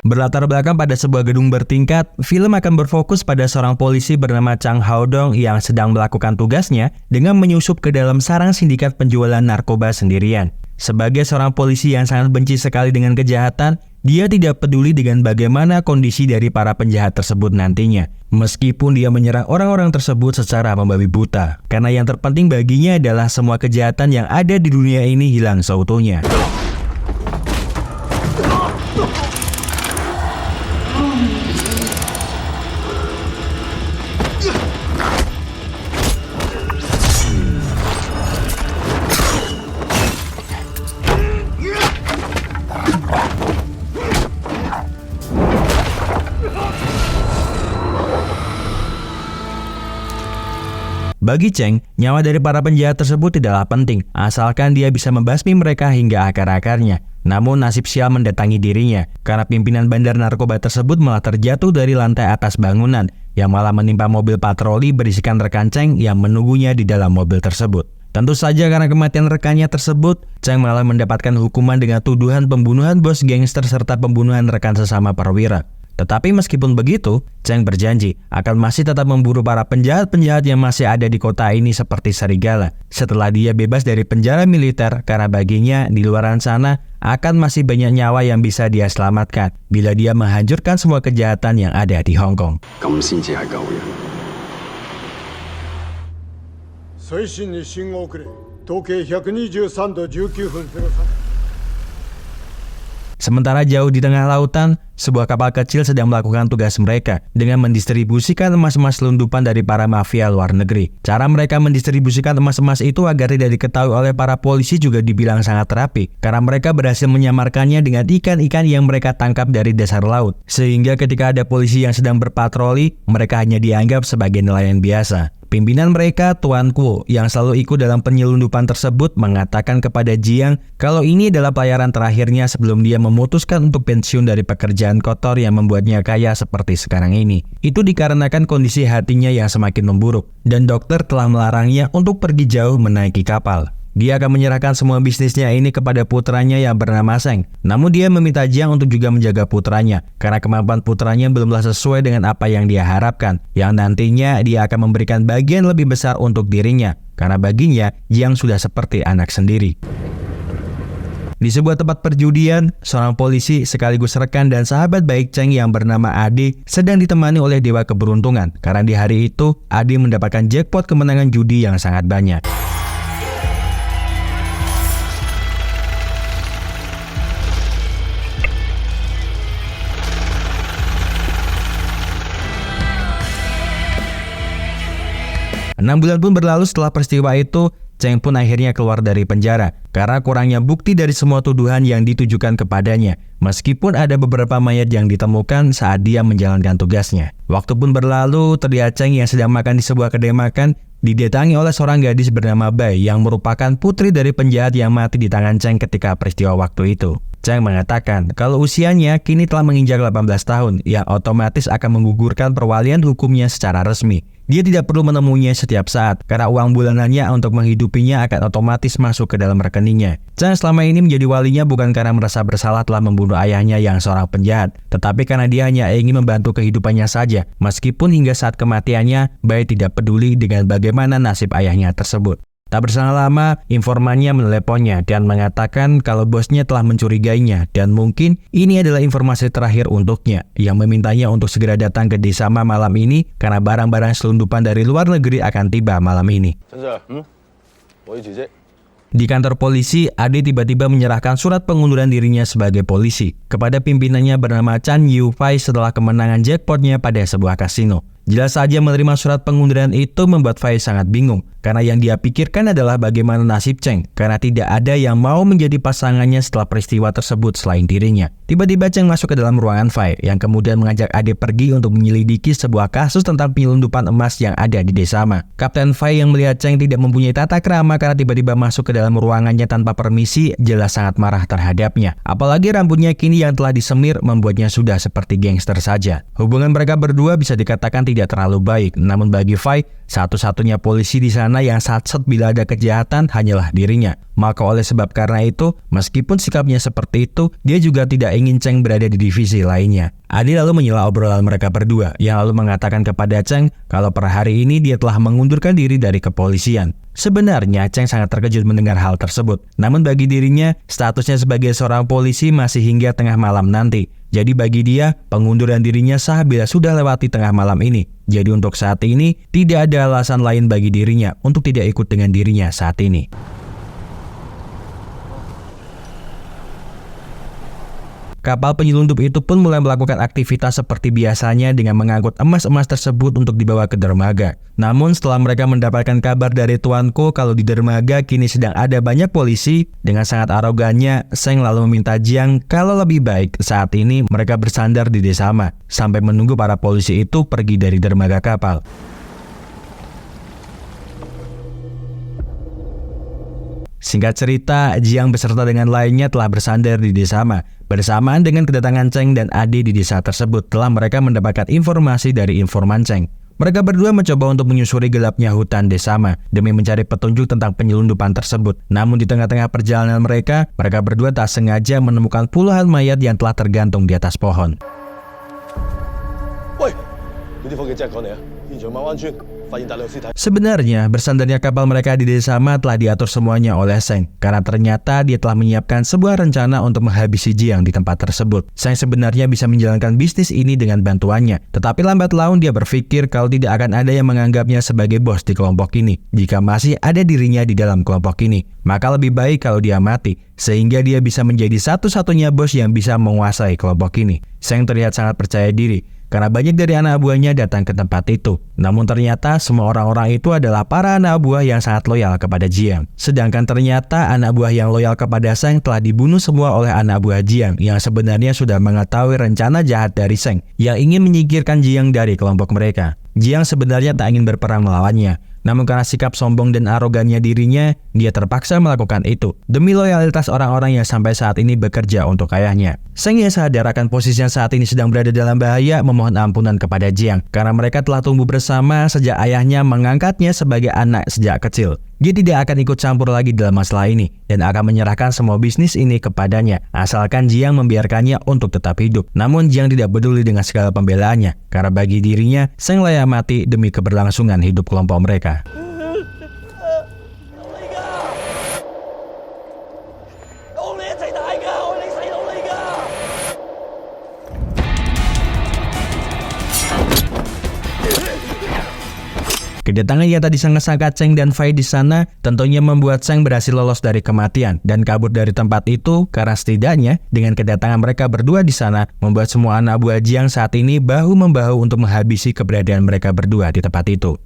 Berlatar belakang pada sebuah gedung bertingkat, film akan berfokus pada seorang polisi bernama Chang Haodong yang sedang melakukan tugasnya dengan menyusup ke dalam sarang sindikat penjualan narkoba sendirian. Sebagai seorang polisi yang sangat benci sekali dengan kejahatan, dia tidak peduli dengan bagaimana kondisi dari para penjahat tersebut nantinya. Meskipun dia menyerang orang-orang tersebut secara membabi buta. Karena yang terpenting baginya adalah semua kejahatan yang ada di dunia ini hilang seutuhnya. Bagi Cheng, nyawa dari para penjahat tersebut tidaklah penting, asalkan dia bisa membasmi mereka hingga akar-akarnya. Namun nasib sial mendatangi dirinya, karena pimpinan bandar narkoba tersebut malah terjatuh dari lantai atas bangunan, yang malah menimpa mobil patroli berisikan rekan Cheng yang menunggunya di dalam mobil tersebut. Tentu saja karena kematian rekannya tersebut, Cheng malah mendapatkan hukuman dengan tuduhan pembunuhan bos gangster serta pembunuhan rekan sesama perwira. Tetapi meskipun begitu, Cheng berjanji akan masih tetap memburu para penjahat-penjahat yang masih ada di kota ini seperti serigala setelah dia bebas dari penjara militer, karena baginya di luar sana akan masih banyak nyawa yang bisa dia selamatkan bila dia menghancurkan semua kejahatan yang ada di Hong Kong. Sementara jauh di tengah lautan, sebuah kapal kecil sedang melakukan tugas mereka dengan mendistribusikan emas-emas selundupan dari para mafia luar negeri. Cara mereka mendistribusikan emas-emas itu agar tidak diketahui oleh para polisi juga dibilang sangat rapi, karena mereka berhasil menyamarkannya dengan ikan-ikan yang mereka tangkap dari dasar laut. Sehingga ketika ada polisi yang sedang berpatroli, mereka hanya dianggap sebagai nelayan biasa. Pimpinan mereka, Tuan Kuo, yang selalu ikut dalam penyelundupan tersebut, mengatakan kepada Jiang kalau ini adalah pelayaran terakhirnya sebelum dia memutuskan untuk pensiun dari pekerjaan kotor yang membuatnya kaya seperti sekarang ini. Itu dikarenakan kondisi hatinya yang semakin memburuk, dan dokter telah melarangnya untuk pergi jauh menaiki kapal. Dia akan menyerahkan semua bisnisnya ini kepada putranya yang bernama Seng. Namun dia meminta Jiang untuk juga menjaga putranya, karena kemampuan putranya belumlah sesuai dengan apa yang dia harapkan, yang nantinya dia akan memberikan bagian lebih besar untuk dirinya, karena baginya Jiang sudah seperti anak sendiri. Di sebuah tempat perjudian, seorang polisi sekaligus rekan dan sahabat baik Cheng yang bernama Ade sedang ditemani oleh dewa keberuntungan, karena di hari itu Ade mendapatkan jackpot kemenangan judi yang sangat banyak. Enam bulan pun berlalu setelah peristiwa itu, Cheng pun akhirnya keluar dari penjara karena kurangnya bukti dari semua tuduhan yang ditujukan kepadanya, meskipun ada beberapa mayat yang ditemukan saat dia menjalankan tugasnya. Waktu pun berlalu, terlihat Cheng yang sedang makan di sebuah kedai makan didatangi oleh seorang gadis bernama Bai yang merupakan putri dari penjahat yang mati di tangan Cheng ketika peristiwa waktu itu. Cheng mengatakan kalau usianya kini telah menginjak 18 tahun, yang otomatis akan menggugurkan perwalian hukumnya secara resmi. Dia tidak perlu menemuinya setiap saat, karena uang bulanannya untuk menghidupinya akan otomatis masuk ke dalam rekeningnya. Cheng selama ini menjadi walinya bukan karena merasa bersalah telah membunuh ayahnya yang seorang penjahat, tetapi karena dia hanya ingin membantu kehidupannya saja, meskipun hingga saat kematiannya, Bai tidak peduli dengan bagaimana nasib ayahnya tersebut. Tak berselang lama, informannya meneleponnya dan mengatakan kalau bosnya telah mencurigainya dan mungkin ini adalah informasi terakhir untuknya, yang memintanya untuk segera datang ke desa Ma malam ini karena barang-barang selundupan dari luar negeri akan tiba malam ini. Di kantor polisi, Ade tiba-tiba menyerahkan surat pengunduran dirinya sebagai polisi kepada pimpinannya bernama Chan Yu Fai setelah kemenangan jackpotnya pada sebuah kasino. Jelas saja menerima surat pengunduran itu membuat Fai sangat bingung, karena yang dia pikirkan adalah bagaimana nasib Cheng, karena tidak ada yang mau menjadi pasangannya setelah peristiwa tersebut selain dirinya. Tiba-tiba Cheng masuk ke dalam ruangan Fai, yang kemudian mengajak Ade pergi untuk menyelidiki sebuah kasus tentang penyelundupan emas yang ada di desa Ma. Kapten Fai yang melihat Cheng tidak mempunyai tata krama karena tiba-tiba masuk ke dalam ruangannya tanpa permisi, jelas sangat marah terhadapnya. Apalagi rambutnya kini yang telah disemir membuatnya sudah seperti gangster saja. Hubungan mereka berdua bisa dikatakan tidak terlalu baik, namun bagi Fai, satu-satunya polisi di sana yang satset bila ada kejahatan hanyalah dirinya. Maka oleh sebab karena itu, meskipun sikapnya seperti itu, dia juga tidak ingin Cheng berada di divisi lainnya. Ade lalu menyela obrolan mereka berdua, yang lalu mengatakan kepada Cheng kalau per hari ini dia telah mengundurkan diri dari kepolisian. Sebenarnya Cheng sangat terkejut mendengar hal tersebut, namun bagi dirinya, statusnya sebagai seorang polisi masih hingga tengah malam nanti. Jadi bagi dia, pengunduran dirinya sah bila sudah lewati tengah malam ini. Jadi untuk saat ini, tidak ada alasan lain bagi dirinya untuk tidak ikut dengan dirinya saat ini. Kapal penyelundup itu pun mulai melakukan aktivitas seperti biasanya dengan mengangkut emas-emas tersebut untuk dibawa ke dermaga. Namun setelah mereka mendapatkan kabar dari tuanku kalau di dermaga kini sedang ada banyak polisi, dengan sangat arogannya, Sheng lalu meminta Jiang kalau lebih baik saat ini mereka bersandar di desa Ma, sampai menunggu para polisi itu pergi dari dermaga kapal. Singkat cerita, Jiang beserta dengan lainnya telah bersandar di desa Ma. Bersamaan dengan kedatangan Cheng dan Ade di desa tersebut telah mereka mendapatkan informasi dari informan Cheng. Mereka berdua mencoba untuk menyusuri gelapnya hutan desa Ma demi mencari petunjuk tentang penyelundupan tersebut. Namun di tengah-tengah perjalanan mereka berdua tak sengaja menemukan puluhan mayat yang telah tergantung di atas pohon. Sebenarnya, bersandarnya kapal mereka di desa Ma telah diatur semuanya oleh Sheng, karena ternyata dia telah menyiapkan sebuah rencana untuk menghabisi Jiang di tempat tersebut. Sheng sebenarnya bisa menjalankan bisnis ini dengan bantuannya, tetapi lambat laun dia berpikir kalau tidak akan ada yang menganggapnya sebagai bos di kelompok ini. Jika masih ada dirinya di dalam kelompok ini, maka lebih baik kalau dia mati, sehingga dia bisa menjadi satu-satunya bos yang bisa menguasai kelompok ini. Sheng terlihat sangat percaya diri, karena banyak dari anak buahnya datang ke tempat itu. Namun ternyata semua orang-orang itu adalah para anak buah yang sangat loyal kepada Jiang. Sedangkan ternyata anak buah yang loyal kepada Sheng telah dibunuh semua oleh anak buah Jiang yang sebenarnya sudah mengetahui rencana jahat dari Sheng yang ingin menyingkirkan Jiang dari kelompok mereka. Jiang sebenarnya tak ingin berperang melawannya, namun karena sikap sombong dan arogannya dirinya, dia terpaksa melakukan itu demi loyalitas orang-orang yang sampai saat ini bekerja untuk ayahnya. Sheng yang sadar akan posisinya saat ini sedang berada dalam bahaya memohon ampunan kepada Jiang karena mereka telah tumbuh bersama sejak ayahnya mengangkatnya sebagai anak sejak kecil. Dia tidak akan ikut campur lagi dalam masalah ini dan akan menyerahkan semua bisnis ini kepadanya asalkan Jiang membiarkannya untuk tetap hidup. Namun Jiang tidak peduli dengan segala pembelaannya karena bagi dirinya Sheng layak mati demi keberlangsungan hidup kelompok mereka. Kedatangan yang tadi disangka-sangka Cheng dan Fai di sana tentunya membuat Sheng berhasil lolos dari kematian dan kabur dari tempat itu karena setidaknya dengan kedatangan mereka berdua di sana membuat semua anak buah Jiang saat ini bahu-membahu untuk menghabisi keberadaan mereka berdua di tempat itu.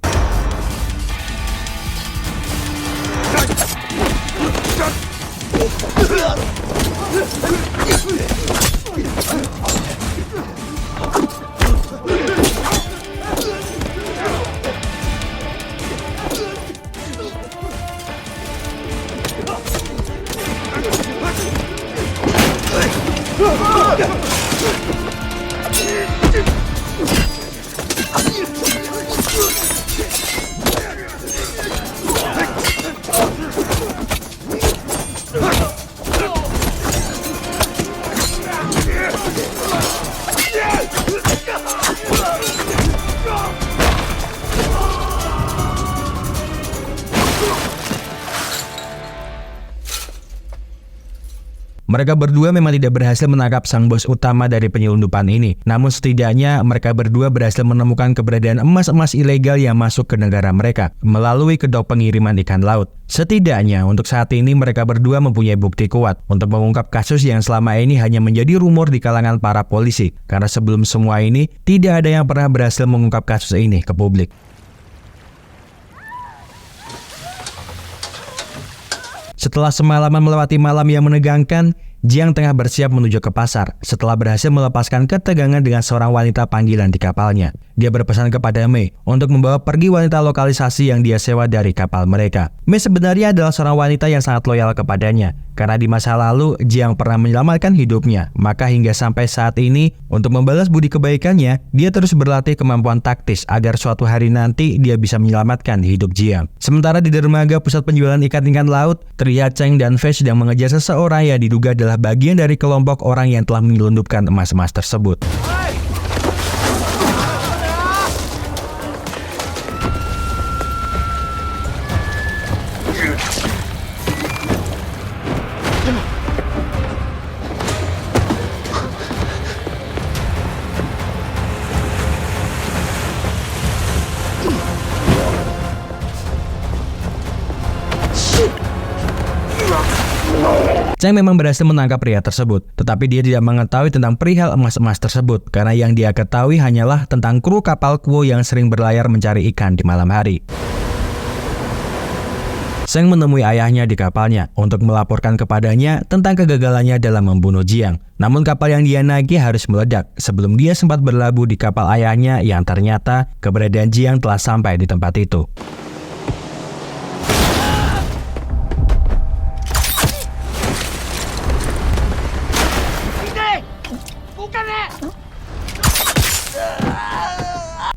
Mereka berdua memang tidak berhasil menangkap sang bos utama dari penyelundupan ini. Namun setidaknya mereka berdua berhasil menemukan keberadaan emas-emas ilegal yang masuk ke negara mereka melalui kedok pengiriman ikan laut. Setidaknya untuk saat ini mereka berdua mempunyai bukti kuat untuk mengungkap kasus yang selama ini hanya menjadi rumor di kalangan para polisi. Karena sebelum semua ini, tidak ada yang pernah berhasil mengungkap kasus ini ke publik. Setelah semalaman melewati malam yang menegangkan, Jiang tengah bersiap menuju ke pasar setelah berhasil melepaskan ketegangan dengan seorang wanita panggilan di kapalnya. Dia berpesan kepada Mei untuk membawa pergi wanita lokalisasi yang dia sewa dari kapal mereka. Mei sebenarnya adalah seorang wanita yang sangat loyal kepadanya, karena di masa lalu Jiang pernah menyelamatkan hidupnya. Maka hingga sampai saat ini, untuk membalas budi kebaikannya, dia terus berlatih kemampuan taktis agar suatu hari nanti dia bisa menyelamatkan hidup Jiang. Sementara di dermaga pusat penjualan ikan-ikan laut, terlihat Cheng dan Fei sedang mengejar seseorang yang diduga adalah bagian dari kelompok orang yang telah menyelundupkan emas-emas tersebut. Cheng memang berhasil menangkap pria tersebut, tetapi dia tidak mengetahui tentang perihal emas-emas tersebut karena yang dia ketahui hanyalah tentang kru kapal Kuo yang sering berlayar mencari ikan di malam hari. Cheng menemui ayahnya di kapalnya untuk melaporkan kepadanya tentang kegagalannya dalam membunuh Jiang. Namun kapal yang dia naiki harus meledak sebelum dia sempat berlabuh di kapal ayahnya yang ternyata keberadaan Jiang telah sampai di tempat itu.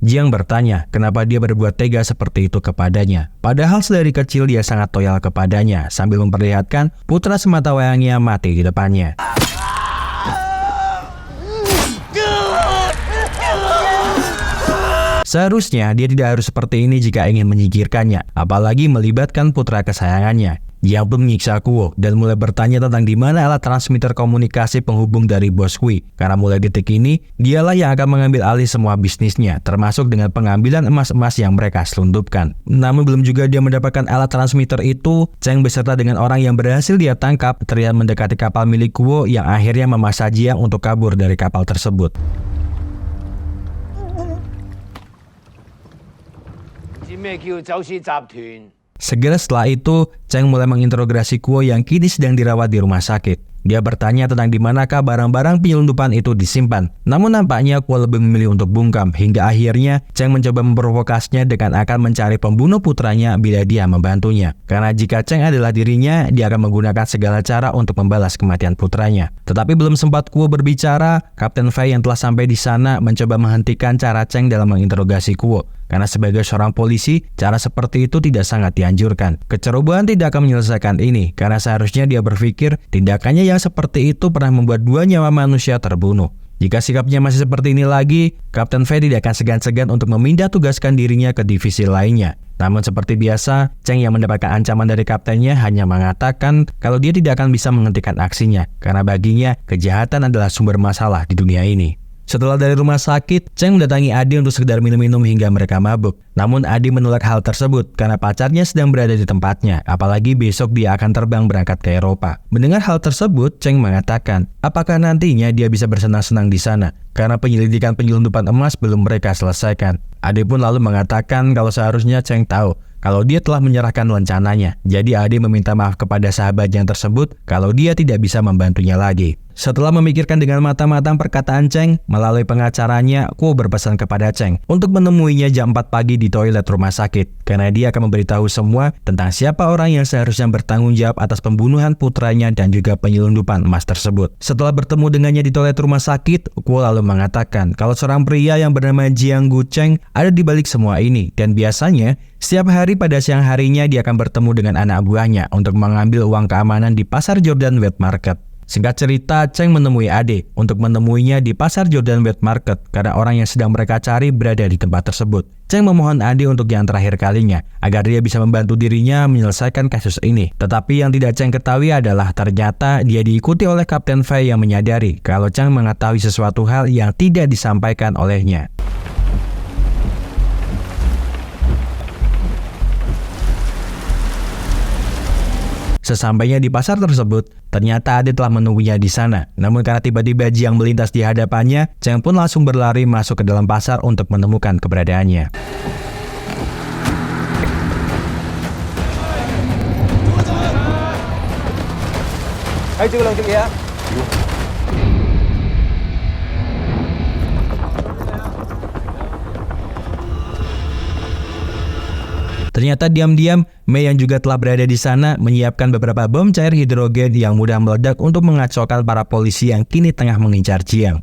Jiang bertanya kenapa dia berbuat tega seperti itu kepadanya. Padahal sedari kecil dia sangat loyal kepadanya sambil memperlihatkan putra sematawayangnya mati di depannya. Seharusnya dia tidak harus seperti ini jika ingin menyingkirkannya, apalagi melibatkan putra kesayangannya. Jiang pun menyiksa Kuo dan mulai bertanya tentang di mana alat transmitter komunikasi penghubung dari bos Kui. Karena mulai detik ini, dialah yang akan mengambil alih semua bisnisnya, termasuk dengan pengambilan emas-emas yang mereka selundupkan. Namun belum juga dia mendapatkan alat transmitter itu, Cheng beserta dengan orang yang berhasil dia tangkap terlihat mendekati kapal milik Kuo yang akhirnya memaksa Jiang untuk kabur dari kapal tersebut. Segera setelah itu, Cheng mulai menginterogasi Kuo yang kini sedang dirawat di rumah sakit. Dia bertanya tentang di manakah barang-barang penyelundupan itu disimpan. Namun nampaknya Kuo lebih memilih untuk bungkam, hingga akhirnya Cheng mencoba memprovokasinya dengan akan mencari pembunuh putranya bila dia membantunya. Karena jika Cheng adalah dirinya, dia akan menggunakan segala cara untuk membalas kematian putranya. Tetapi belum sempat Kuo berbicara, Kapten Fei yang telah sampai di sana mencoba menghentikan cara Cheng dalam menginterogasi Kuo. Karena sebagai seorang polisi, cara seperti itu tidak sangat dianjurkan. Kecerobohan tidak akan menyelesaikan ini, karena seharusnya dia berpikir tindakannya yang seperti itu pernah membuat 2 nyawa manusia terbunuh. Jika sikapnya masih seperti ini lagi, Kapten Fei tidak akan segan-segan untuk memindah tugaskan dirinya ke divisi lainnya. Namun seperti biasa, Cheng yang mendapatkan ancaman dari kaptennya hanya mengatakan kalau dia tidak akan bisa menghentikan aksinya, karena baginya kejahatan adalah sumber masalah di dunia ini. Setelah dari rumah sakit, Cheng mendatangi Adi untuk sekedar minum-minum hingga mereka mabuk. Namun Adi menolak hal tersebut karena pacarnya sedang berada di tempatnya, apalagi besok dia akan terbang berangkat ke Eropa. Mendengar hal tersebut, Cheng mengatakan, apakah nantinya dia bisa bersenang-senang di sana? Karena penyelidikan penyelundupan emas belum mereka selesaikan. Adi pun lalu mengatakan kalau seharusnya Cheng tahu kalau dia telah menyerahkan rencananya. Jadi Adi meminta maaf kepada sahabatnya tersebut kalau dia tidak bisa membantunya lagi. Setelah memikirkan dengan matang-matang perkataan Cheng, melalui pengacaranya, Kuo berpesan kepada Cheng untuk menemuinya jam 4 pagi di toilet rumah sakit, karena dia akan memberitahu semua tentang siapa orang yang seharusnya bertanggung jawab atas pembunuhan putranya dan juga penyelundupan emas tersebut. Setelah bertemu dengannya di toilet rumah sakit, Kuo lalu mengatakan kalau seorang pria yang bernama Jiang Gucheng ada di balik semua ini, dan biasanya setiap hari pada siang harinya dia akan bertemu dengan anak buahnya untuk mengambil uang keamanan di pasar Jordan Wet Market. Singkat cerita, Cheng menemui Ade untuk menemuinya di pasar Jordan Wet Market karena orang yang sedang mereka cari berada di tempat tersebut. Cheng memohon Ade untuk yang terakhir kalinya agar dia bisa membantu dirinya menyelesaikan kasus ini. Tetapi yang tidak Cheng ketahui adalah ternyata dia diikuti oleh Kapten Fei yang menyadari kalau Cheng mengetahui sesuatu hal yang tidak disampaikan olehnya. Sesampainya di pasar tersebut, ternyata Ade telah menunggunya di sana. Namun karena tiba-tiba Jiang melintas di hadapannya, Cheng pun langsung berlari masuk ke dalam pasar untuk menemukan keberadaannya. Ternyata diam-diam, Mei yang juga telah berada di sana menyiapkan beberapa bom cair hidrogen yang mudah meledak untuk mengacaukan para polisi yang kini tengah mengincar Jiang.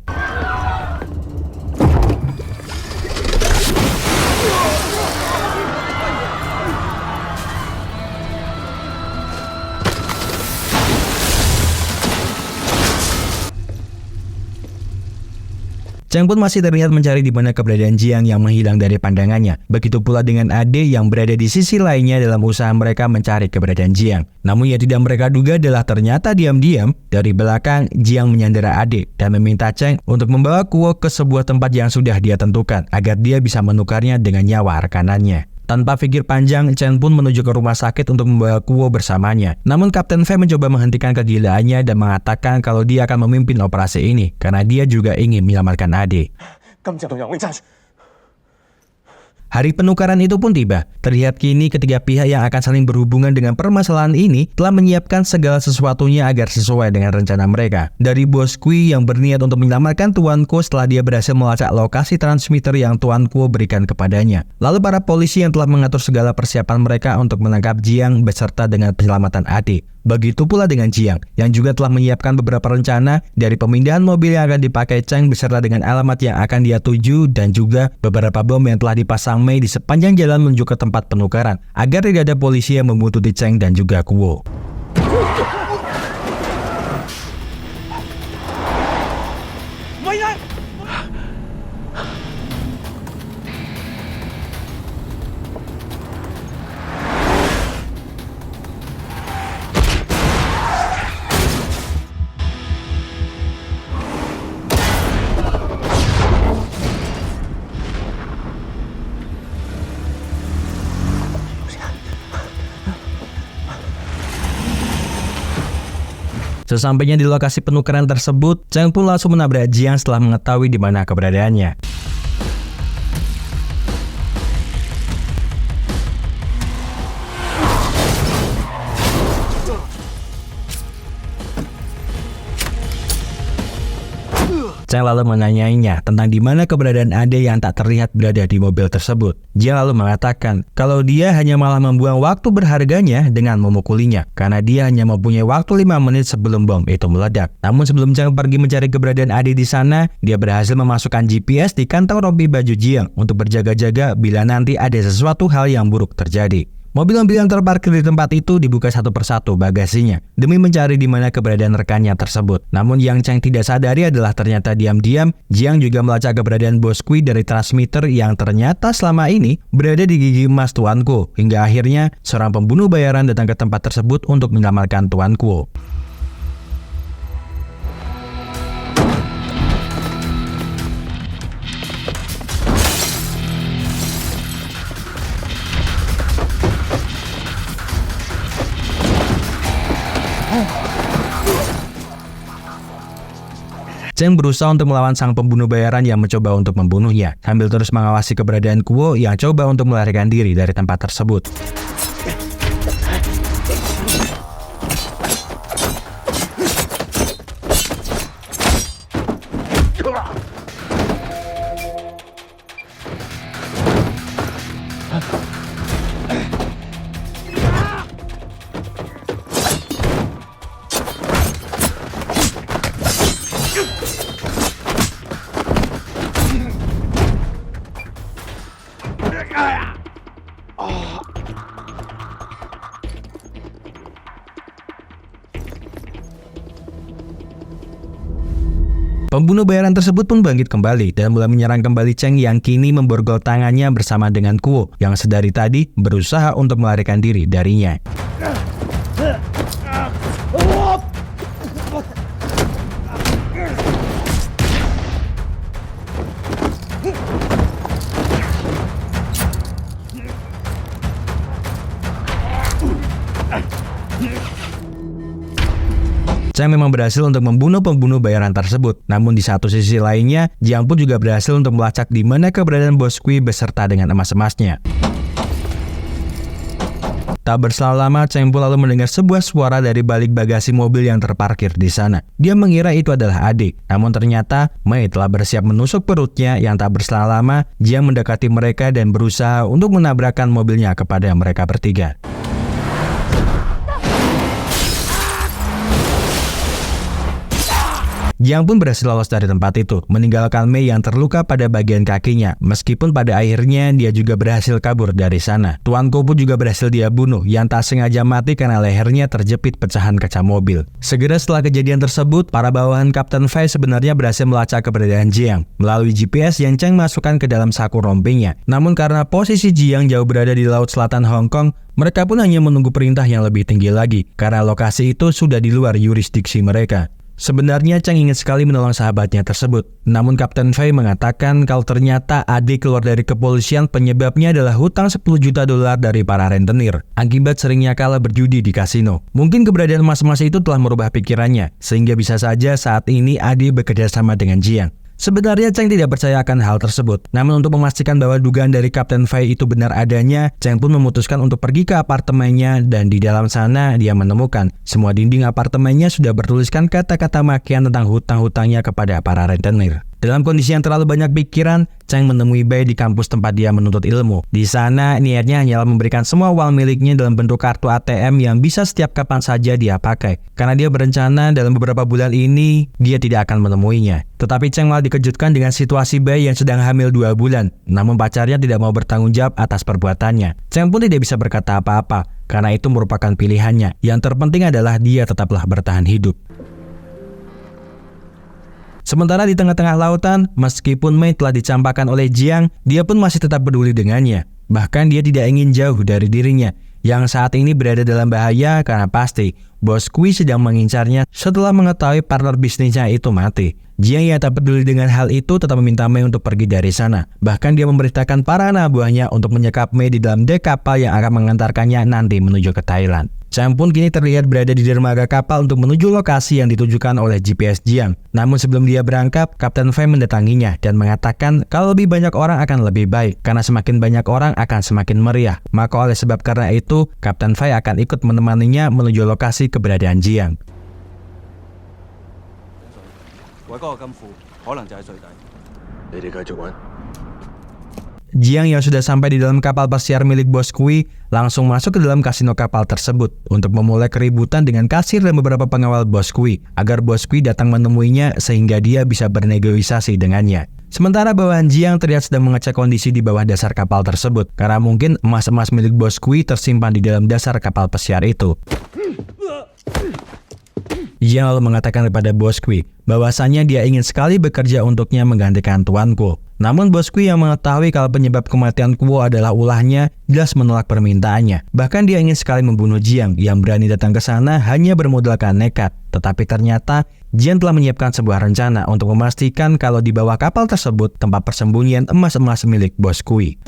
Cheng pun masih terlihat mencari di mana keberadaan Jiang yang menghilang dari pandangannya. Begitu pula dengan Ade yang berada di sisi lainnya dalam usaha mereka mencari keberadaan Jiang. Namun yang tidak mereka duga adalah ternyata diam-diam dari belakang Jiang menyandera Ade dan meminta Cheng untuk membawa Kuo ke sebuah tempat yang sudah dia tentukan agar dia bisa menukarnya dengan nyawa rekanannya. Tanpa pikir panjang, Cheng pun menuju ke rumah sakit untuk membawa Kuo bersamanya. Namun Kapten Fei mencoba menghentikan kegilaannya dan mengatakan kalau dia akan memimpin operasi ini karena dia juga ingin menyelamatkan Ade. Hari penukaran itu pun tiba. Terlihat kini ketiga pihak yang akan saling berhubungan dengan permasalahan ini telah menyiapkan segala sesuatunya agar sesuai dengan rencana mereka. Dari Bos Kui yang berniat untuk menyelamatkan Tuan Kuo setelah dia berhasil melacak lokasi transmitter yang Tuan Kuo berikan kepadanya. Lalu para polisi yang telah mengatur segala persiapan mereka untuk menangkap Jiang beserta dengan penyelamatan Ade. Begitu pula dengan Jiang yang juga telah menyiapkan beberapa rencana dari pemindahan mobil yang akan dipakai Cheng beserta dengan alamat yang akan dia tuju dan juga beberapa bom yang telah dipasang Mei di sepanjang jalan menuju ke tempat penukaran agar tidak ada polisi yang membuntuti Cheng dan juga Kuo. Sesampainya di lokasi penukaran tersebut, Cheng pun langsung menabrak Jiang setelah mengetahui di mana keberadaannya. Cheng lalu menanyainya tentang di mana keberadaan Ade yang tak terlihat berada di mobil tersebut. Jiang lalu mengatakan kalau dia hanya malah membuang waktu berharganya dengan memukulinya karena dia hanya mempunyai waktu 5 menit sebelum bom itu meledak. Namun sebelum Cheng pergi mencari keberadaan Ade di sana, dia berhasil memasukkan GPS di kantong rompi baju Jiang untuk berjaga-jaga bila nanti ada sesuatu hal yang buruk terjadi. Mobil-mobil yang terparkir di tempat itu dibuka satu persatu bagasinya demi mencari di mana keberadaan rekannya tersebut. Namun yang Cheng tidak sadari adalah ternyata diam-diam Jiang juga melacak keberadaan Bos Kui dari transmitter yang ternyata selama ini berada di gigi emas Tuan Kuo. Hingga akhirnya seorang pembunuh bayaran datang ke tempat tersebut untuk menyelamatkan Tuan Kuo. Cheng berusaha untuk melawan sang pembunuh bayaran yang mencoba untuk membunuhnya, sambil terus mengawasi keberadaan Kuo yang coba untuk melarikan diri dari tempat tersebut. Pembunuh bayaran tersebut pun bangkit kembali dan mulai menyerang kembali Cheng yang kini memborgol tangannya bersama dengan Kuo yang sedari tadi berusaha untuk melarikan diri darinya. Cheng memang berhasil untuk membunuh pembunuh bayaran tersebut. Namun di satu sisi lainnya, Jiang pun juga berhasil untuk melacak di mana keberadaan Bos Kui beserta dengan emas-emasnya. Tak berselang lama, Cheng pun lalu mendengar sebuah suara dari balik bagasi mobil yang terparkir di sana. Dia mengira itu adalah adik, namun ternyata Mei telah bersiap menusuk perutnya. Yang tak berselang lama, Jiang mendekati mereka dan berusaha untuk menabrakkan mobilnya kepada mereka bertiga. Jiang pun berhasil lolos dari tempat itu, meninggalkan Mei yang terluka pada bagian kakinya. Meskipun pada akhirnya dia juga berhasil kabur dari sana. Tuan Ko pun juga berhasil dia bunuh, yang tak sengaja mati karena lehernya terjepit pecahan kaca mobil. Segera setelah kejadian tersebut, para bawahan Kapten Fei sebenarnya berhasil melacak keberadaan Jiang melalui GPS yang Cheng masukkan ke dalam saku rompingnya. Namun karena posisi Jiang jauh berada di Laut Selatan Hong Kong, mereka pun hanya menunggu perintah yang lebih tinggi lagi, karena lokasi itu sudah di luar yurisdiksi mereka. Sebenarnya Cheng ingin sekali menolong sahabatnya tersebut. Namun Kapten Fei mengatakan kalau ternyata adik keluar dari kepolisian penyebabnya adalah hutang 10 juta dolar dari para rentenir akibat seringnya kalah berjudi di kasino. Mungkin keberadaan emas-emas itu telah merubah pikirannya, sehingga bisa saja saat ini adik bekerja sama dengan Jiang. Sebenarnya Cheng tidak percaya akan hal tersebut. Namun untuk memastikan bahwa dugaan dari Kapten Fei itu benar adanya, Cheng pun memutuskan untuk pergi ke apartemennya dan di dalam sana dia menemukan semua dinding apartemennya sudah bertuliskan kata-kata makian tentang hutang-hutangnya kepada para rentenir. Dalam kondisi yang terlalu banyak pikiran, Cheng menemui Bei di kampus tempat dia menuntut ilmu. Di sana, niatnya hanyalah memberikan semua uang miliknya dalam bentuk kartu ATM yang bisa setiap kapan saja dia pakai. Karena dia berencana dalam beberapa bulan ini, dia tidak akan menemuinya. Tetapi Cheng malah dikejutkan dengan situasi Bei yang sedang hamil 2 bulan. Namun pacarnya tidak mau bertanggung jawab atas perbuatannya. Cheng pun tidak bisa berkata apa-apa, karena itu merupakan pilihannya. Yang terpenting adalah dia tetaplah bertahan hidup. Sementara di tengah-tengah lautan, meskipun Mei telah dicampakkan oleh Jiang, dia pun masih tetap peduli dengannya. Bahkan dia tidak ingin jauh dari dirinya, yang saat ini berada dalam bahaya karena pasti Bos Kui sedang mengincarnya setelah mengetahui partner bisnisnya itu mati. Jiang yang tak peduli dengan hal itu tetap meminta Mei untuk pergi dari sana. Bahkan dia memerintahkan para anak buahnya untuk menyekap Mei di dalam dek kapal yang akan mengantarkannya nanti menuju ke Thailand. Cheng pun kini terlihat berada di dermaga kapal untuk menuju lokasi yang ditujukan oleh GPS Jiang. Namun sebelum dia berangkat, Kapten Fei mendatanginya dan mengatakan kalau lebih banyak orang akan lebih baik, karena semakin banyak orang akan semakin meriah. Maka oleh sebab karena itu, Kapten Fei akan ikut menemaninya menuju lokasi keberadaan Jiang. Jiang yang sudah sampai di dalam kapal pesiar milik Bos Kui langsung masuk ke dalam kasino kapal tersebut untuk memulai keributan dengan kasir dan beberapa pengawal Bos Kui agar Bos Kui datang menemuinya sehingga dia bisa bernegosiasi dengannya. Sementara bawahan Jiang terlihat sedang mengecek kondisi di bawah dasar kapal tersebut karena mungkin emas-emas milik Bos Kui tersimpan di dalam dasar kapal pesiar itu. Jiang lalu mengatakan kepada Bos Kui bahwasannya dia ingin sekali bekerja untuknya menggantikan Tuan Kuo. Namun Bos Kui yang mengetahui kalau penyebab kematian Kuo adalah ulahnya jelas menolak permintaannya. Bahkan dia ingin sekali membunuh Jiang yang berani datang ke sana hanya bermodalkan nekat. Tetapi ternyata Jiang telah menyiapkan sebuah rencana untuk memastikan kalau di bawah kapal tersebut tempat persembunyian emas-emas milik Bos Kui.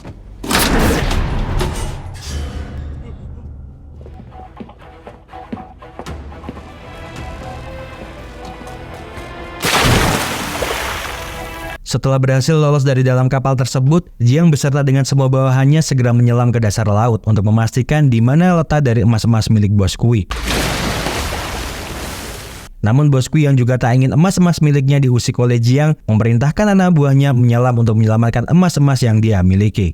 Setelah berhasil lolos dari dalam kapal tersebut, Jiang beserta dengan semua bawahannya segera menyelam ke dasar laut untuk memastikan di mana letak dari emas-emas milik Bos Kui. Namun Bos Kui yang juga tak ingin emas-emas miliknya diusik oleh Jiang, memerintahkan anak buahnya menyelam untuk menyelamatkan emas-emas yang dia miliki.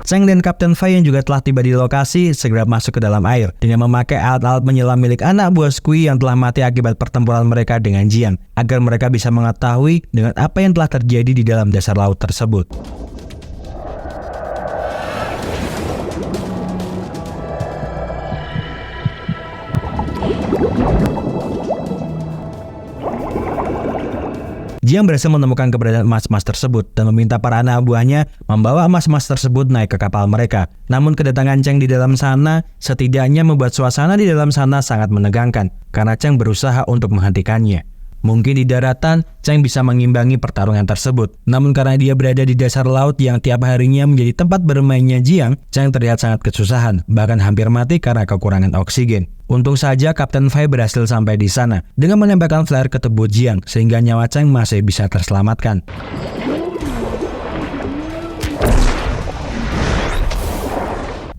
Cheng dan Kapten Fei yang juga telah tiba di lokasi segera masuk ke dalam air dengan memakai alat-alat menyelam milik anak buah Kui yang telah mati akibat pertempuran mereka dengan Jiang agar mereka bisa mengetahui dengan apa yang telah terjadi di dalam dasar laut tersebut. Jiang berhasil menemukan keberadaan emas-emas tersebut dan meminta para anak buahnya membawa emas-emas tersebut naik ke kapal mereka. Namun kedatangan Cheng di dalam sana setidaknya membuat suasana di dalam sana sangat menegangkan karena Cheng berusaha untuk menghentikannya. Mungkin di daratan, Cheng bisa mengimbangi pertarungan tersebut. Namun karena dia berada di dasar laut yang tiap harinya menjadi tempat bermainnya Jiang, Cheng terlihat sangat kesusahan, bahkan hampir mati karena kekurangan oksigen. Untung saja Kapten Fei berhasil sampai di sana dengan menembakkan flare ke tubuh Jiang sehingga nyawa Cheng masih bisa terselamatkan.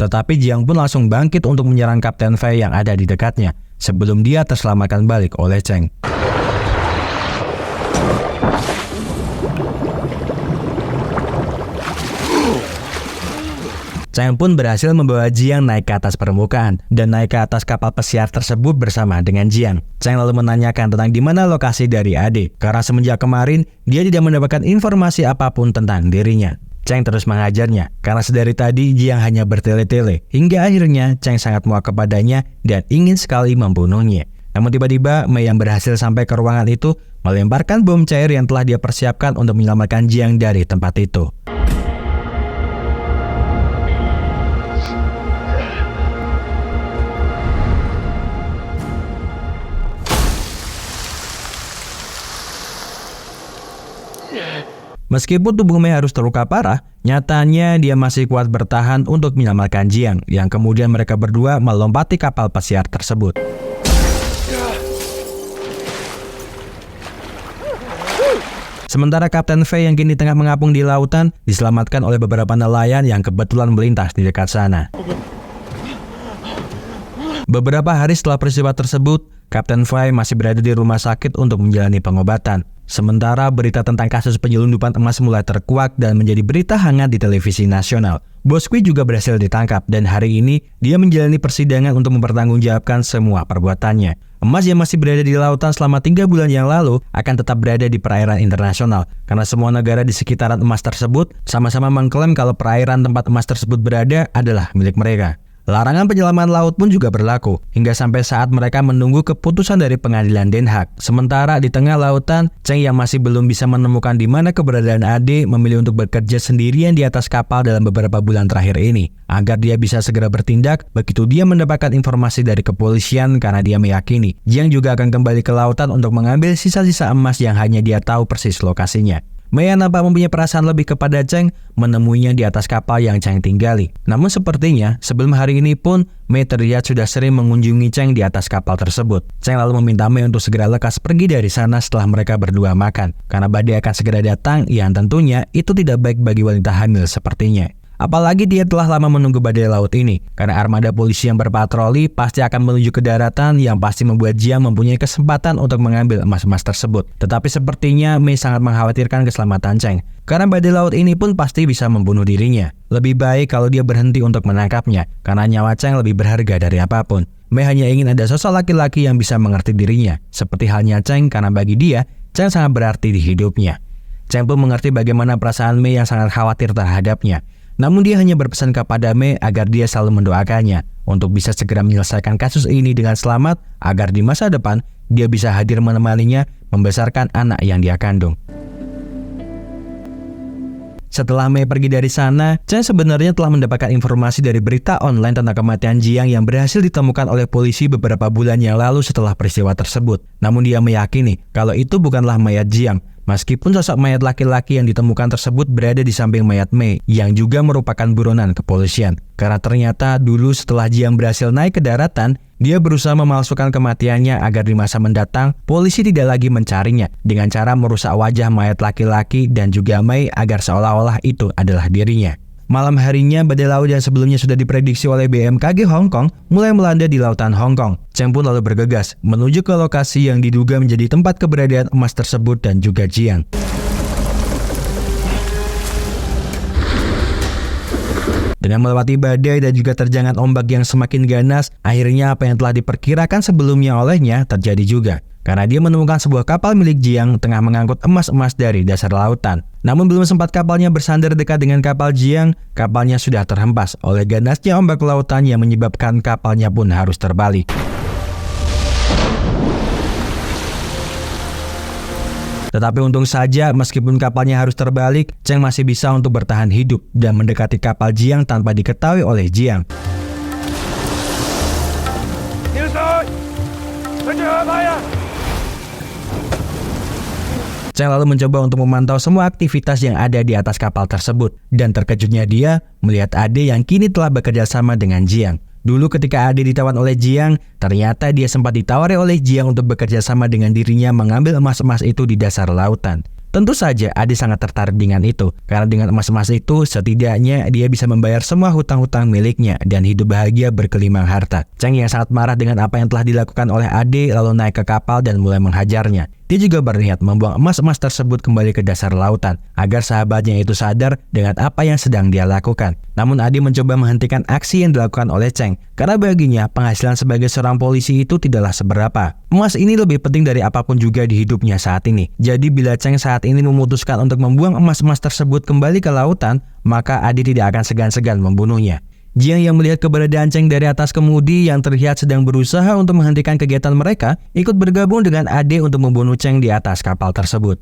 Tetapi Jiang pun langsung bangkit untuk menyerang Kapten Fei yang ada di dekatnya sebelum dia terselamatkan balik oleh Cheng. Cheng pun berhasil membawa Jiang naik ke atas permukaan dan naik ke atas kapal pesiar tersebut bersama dengan Jiang. Cheng lalu menanyakan tentang di mana lokasi dari Ade, karena semenjak kemarin dia tidak mendapatkan informasi apapun tentang dirinya. Cheng terus mengajarnya, karena sedari tadi Jiang hanya bertele-tele, hingga akhirnya Cheng sangat muak kepadanya dan ingin sekali membunuhnya. Namun tiba-tiba Mei yang berhasil sampai ke ruangan itu melemparkan bom cair yang telah dia persiapkan untuk menyelamatkan Jiang dari tempat itu. Meskipun tubuh Mei harus terluka parah, nyatanya dia masih kuat bertahan untuk menyelamatkan Jiang, yang kemudian mereka berdua melompati kapal pesiar tersebut. Sementara Kapten Fei yang kini tengah mengapung di lautan diselamatkan oleh beberapa nelayan yang kebetulan melintas di dekat sana. Beberapa hari setelah peristiwa tersebut, Kapten Fei masih berada di rumah sakit untuk menjalani pengobatan. Sementara berita tentang kasus penyelundupan emas mulai terkuak dan menjadi berita hangat di televisi nasional. Bos Kui juga berhasil ditangkap dan hari ini dia menjalani persidangan untuk mempertanggungjawabkan semua perbuatannya. Emas yang masih berada di lautan selama 3 bulan yang lalu akan tetap berada di perairan internasional karena semua negara di sekitaran emas tersebut sama-sama mengklaim kalau perairan tempat emas tersebut berada adalah milik mereka. Larangan penyelaman laut pun juga berlaku, hingga sampai saat mereka menunggu keputusan dari pengadilan Den Haag. Sementara di tengah lautan, Cheng yang masih belum bisa menemukan di mana keberadaan Ade memilih untuk bekerja sendirian di atas kapal dalam beberapa bulan terakhir ini, agar dia bisa segera bertindak begitu dia mendapatkan informasi dari kepolisian karena dia meyakini Jiang juga akan kembali ke lautan untuk mengambil sisa-sisa emas yang hanya dia tahu persis lokasinya. Mei yang nampak mempunyai perasaan lebih kepada Cheng menemuinya di atas kapal yang Cheng tinggali. Namun sepertinya sebelum hari ini pun Mei terlihat sudah sering mengunjungi Cheng di atas kapal tersebut. Cheng lalu meminta Mei untuk segera lekas pergi dari sana setelah mereka berdua makan, karena badai akan segera datang yang tentunya itu tidak baik bagi wanita hamil sepertinya. Apalagi dia telah lama menunggu badai laut ini, karena armada polisi yang berpatroli pasti akan menuju ke daratan yang pasti membuat Jiang mempunyai kesempatan untuk mengambil emas-emas tersebut. Tetapi sepertinya Mei sangat mengkhawatirkan keselamatan Cheng, karena badai laut ini pun pasti bisa membunuh dirinya. Lebih baik kalau dia berhenti untuk menangkapnya, karena nyawa Cheng lebih berharga dari apapun. Mei hanya ingin ada sosok laki-laki yang bisa mengerti dirinya, seperti halnya Cheng karena bagi dia, Cheng sangat berarti di hidupnya. Cheng pun mengerti bagaimana perasaan Mei yang sangat khawatir terhadapnya. Namun dia hanya berpesan kepada Mei agar dia selalu mendoakannya untuk bisa segera menyelesaikan kasus ini dengan selamat agar di masa depan dia bisa hadir menemaninya membesarkan anak yang dia kandung. Setelah Mei pergi dari sana, Cheng sebenarnya telah mendapatkan informasi dari berita online tentang kematian Jiang yang berhasil ditemukan oleh polisi beberapa bulan yang lalu setelah peristiwa tersebut. Namun dia meyakini kalau itu bukanlah mayat Jiang, meskipun sosok mayat laki-laki yang ditemukan tersebut berada di samping mayat Mei yang juga merupakan buronan kepolisian. Karena ternyata dulu setelah Jiang berhasil naik ke daratan, dia berusaha memalsukan kematiannya agar di masa mendatang polisi tidak lagi mencarinya dengan cara merusak wajah mayat laki-laki dan juga Mei agar seolah-olah itu adalah dirinya. Malam harinya, badai laut yang sebelumnya sudah diprediksi oleh BMKG Hong Kong mulai melanda di lautan Hong Kong. Cheng pun lalu bergegas menuju ke lokasi yang diduga menjadi tempat keberadaan emas tersebut dan juga Jiang. Dengan melewati badai dan juga terjangan ombak yang semakin ganas, akhirnya apa yang telah diperkirakan sebelumnya olehnya terjadi juga. Karena dia menemukan sebuah kapal milik Jiang tengah mengangkut emas-emas dari dasar lautan. Namun belum sempat kapalnya bersandar dekat dengan kapal Jiang, kapalnya sudah terhempas oleh ganasnya ombak lautan yang menyebabkan kapalnya pun harus terbalik. Tetapi untung saja meskipun kapalnya harus terbalik, Cheng masih bisa untuk bertahan hidup dan mendekati kapal Jiang tanpa diketahui oleh Jiang. Cheng lalu mencoba untuk memantau semua aktivitas yang ada di atas kapal tersebut, dan terkejutnya dia melihat Ade yang kini telah bekerja sama dengan Jiang. Dulu ketika Ade ditawan oleh Jiang, ternyata dia sempat ditawari oleh Jiang untuk bekerja sama dengan dirinya mengambil emas-emas itu di dasar lautan. Tentu saja Ade sangat tertarik dengan itu, karena dengan emas-emas itu setidaknya dia bisa membayar semua hutang-hutang miliknya dan hidup bahagia berkelimang harta. Cheng yang sangat marah dengan apa yang telah dilakukan oleh Ade lalu naik ke kapal dan mulai menghajarnya. Dia juga berniat membuang emas-emas tersebut kembali ke dasar lautan agar sahabatnya itu sadar dengan apa yang sedang dia lakukan. Namun Ade mencoba menghentikan aksi yang dilakukan oleh Cheng karena baginya penghasilan sebagai seorang polisi itu tidaklah seberapa. Emas ini lebih penting dari apapun juga di hidupnya saat ini. Jadi bila Cheng saat ini memutuskan untuk membuang emas-emas tersebut kembali ke lautan, maka Ade tidak akan segan-segan membunuhnya. Jiang yang melihat keberadaan Cheng dari atas kemudi yang terlihat sedang berusaha untuk menghentikan kegiatan mereka, ikut bergabung dengan Ade untuk membunuh Cheng di atas kapal tersebut.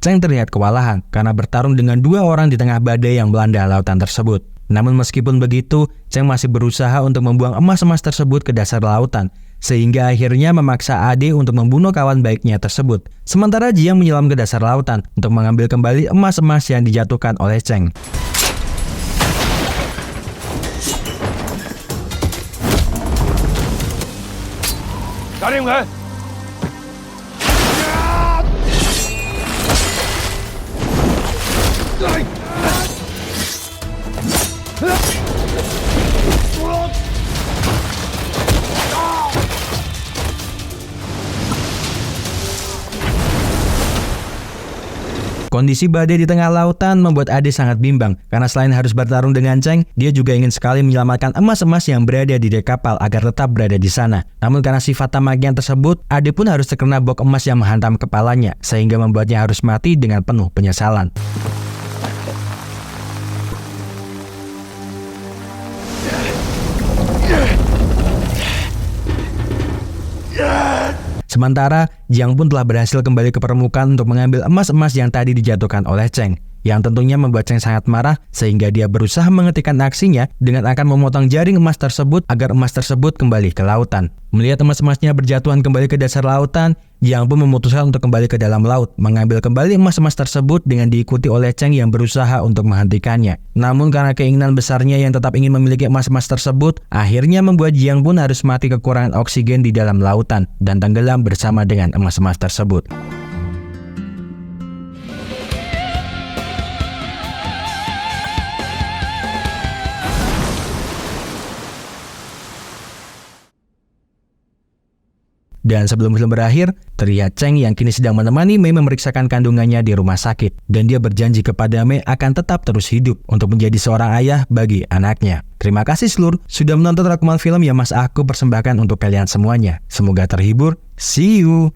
Cheng terlihat kewalahan karena bertarung dengan dua orang di tengah badai yang melanda lautan tersebut. Namun meskipun begitu, Cheng masih berusaha untuk membuang emas-emas tersebut ke dasar lautan, sehingga akhirnya memaksa Ade untuk membunuh kawan baiknya tersebut. Sementara Jiang menyelam ke dasar lautan untuk mengambil kembali emas-emas yang dijatuhkan oleh Cheng. Kondisi badai di tengah lautan membuat Ade sangat bimbang karena selain harus bertarung dengan Cheng, dia juga ingin sekali menyelamatkan emas-emas yang berada di dek kapal agar tetap berada di sana. Namun karena sifat tamaknya tersebut, Ade pun harus terkena bok emas yang menghantam kepalanya sehingga membuatnya harus mati dengan penuh penyesalan. Sementara, Jiang pun telah berhasil kembali ke permukaan untuk mengambil emas-emas yang tadi dijatuhkan oleh Cheng, yang tentunya membuat Cheng sangat marah sehingga dia berusaha menghentikan aksinya dengan akan memotong jaring emas tersebut agar emas tersebut kembali ke lautan. Melihat emas-emasnya berjatuhan kembali ke dasar lautan, Jiang pun memutuskan untuk kembali ke dalam laut, mengambil kembali emas-emas tersebut dengan diikuti oleh Cheng yang berusaha untuk menghentikannya. Namun karena keinginan besarnya yang tetap ingin memiliki emas-emas tersebut, akhirnya membuat Jiang pun harus mati kekurangan oksigen di dalam lautan dan tenggelam bersama dengan emas-emas tersebut. Dan sebelum film berakhir, terlihat Cheng yang kini sedang menemani Mei memeriksakan kandungannya di rumah sakit. Dan dia berjanji kepada Mei akan tetap terus hidup untuk menjadi seorang ayah bagi anaknya. Terima kasih seluruh sudah menonton rekaman film yang Mas Aku persembahkan untuk kalian semuanya. Semoga terhibur. See you!